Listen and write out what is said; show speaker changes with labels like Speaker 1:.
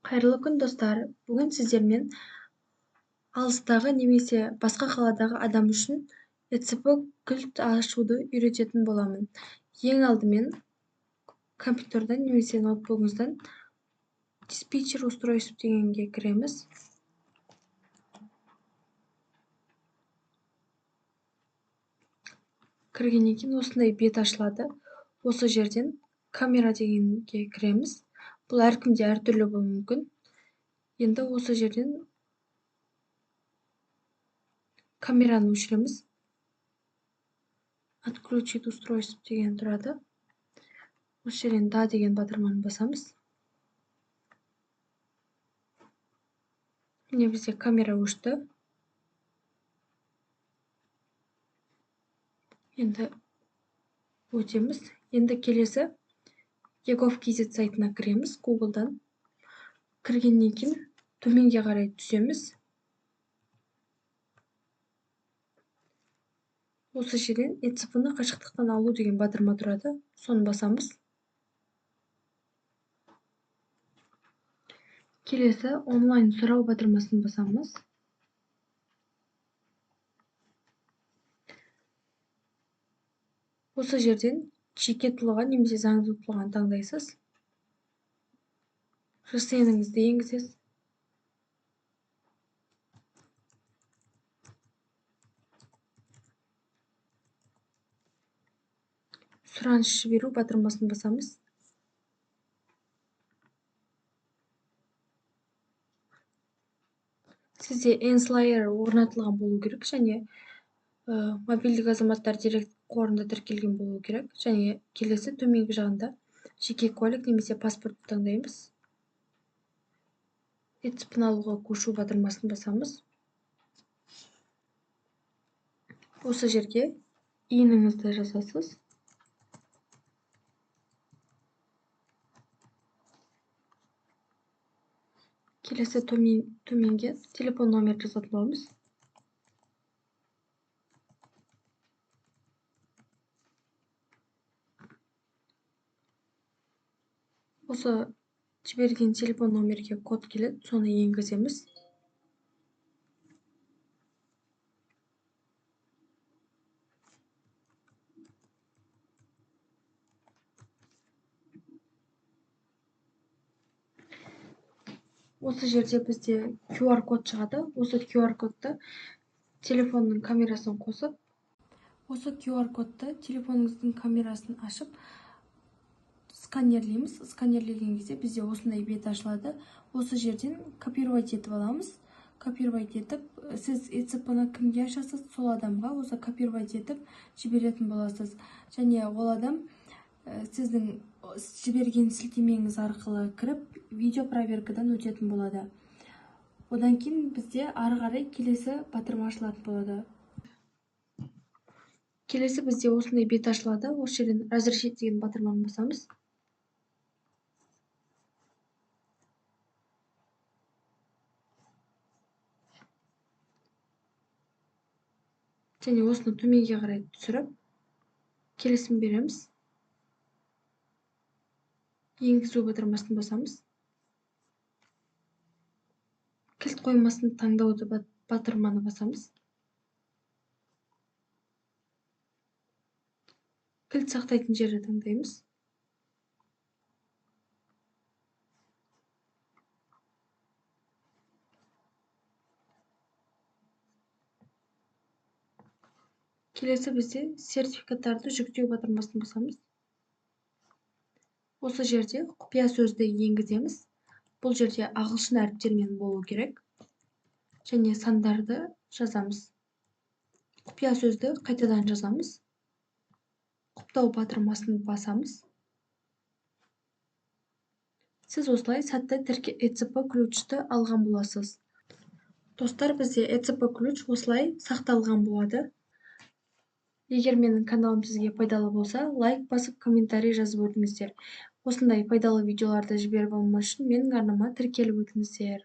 Speaker 1: Қайырлы күн достар. Бүгін сіздермен алыстағы немесе басқа қаладағы адам үшін ECP кілт ашуды үйрететін боламын. Ең алдымен компьютерден немесе ноутбугыңыздан диспетчер устройств дегенге кіреміз. Кіргеннен кейін осындай бет ашылады. Осы жерден камера дегенге кіреміз. Бұл әркімде әртүрлі болуы мүмкін. Енді осы жерден камераны өшіреміз. Отключить устройство деген тұрады. Осы жерден да деген батырманы басамыз. Міне бізде камера өшті. Енді өтеміз. Енді келесі Egov.kz сайтына кіреміз Google'дан. Кіргеннен кейін төменге қарай түсеміз. Осы жерден ECP-ны қашықтықтан алу деген батырма тұрады. Соны басамыз. Келесі онлайн сұрау батырмасын басамыз. Осы жерден жеке тұлға немесе заңды тұлғаны таңдайсыз. ЖСН-іңізді енгізесіз. Сұраныс жіберу батырмасын басамыз. Сізде N-Slayer орнатылған болу керек, және мобильдік азаматтар дерек қорында тіркелген болу керек. Және келесі төменгі жағында жеке куәлік немесе паспортты таңдаймыз. ECP-ны алуға көшу батырмасын басамыз. Осы жерге иініңізді жазасыз. Келесі төменге телефон номер жазатын боламыз. Осы жіберген телефон номерге код келеді, соны енгіземіз. Осы жерде бізде QR код шығады. Осы QR кодты телефонның камерасын қосып, осы QR кодты телефоныңыздың камерасын ашып, сканерлейміз. Сканерлеген кезде бізде осындай бет ашылады. Осы жерден копировать етіп аламыз. Копировать етіп, сіз ECP-ны кімге ашасыз, сол адамға осы копировать етіп жіберетін боласыз. Және ол адам сіздің жіберген сілтемеңіз арқылы кіріп, видео проверкадан өтетін болады. Одан кейін бізде ары қарай келесі батырма ашылатын болады. Келесі бізде осындай бет ашылады. Осы жерден разрешить деген батырманы басамыз. Және осыны төменге қарай түсіріп, келісім береміз. Енгізу батырмасын басамыз. Кілт қоймасын таңдауды батырманы басамыз. Кілт сақтайтын жерді таңдаймыз. Келесі бізде сертификаттарды жүктеу батырмасын басамыз. Осы жерде құпия сөзді енгіземіз. Бұл жерде ағылшын әріптермен болу керек. Және сандарды жазамыз. Құпия сөзді қайтадан жазамыз. Құптау батырмасын басамыз. Сіз осылай сәтті ECP ключті алған боласыз. Достар, бізде ECP ключ осылай сақталған болады. Егер менің каналым сізге пайдалы болса, лайк басып, комментарий жазып өтіңіздер. Осындай пайдалы видеоларды жіберіп алмас үшін менің арнама тіркеліп өтіңіздер.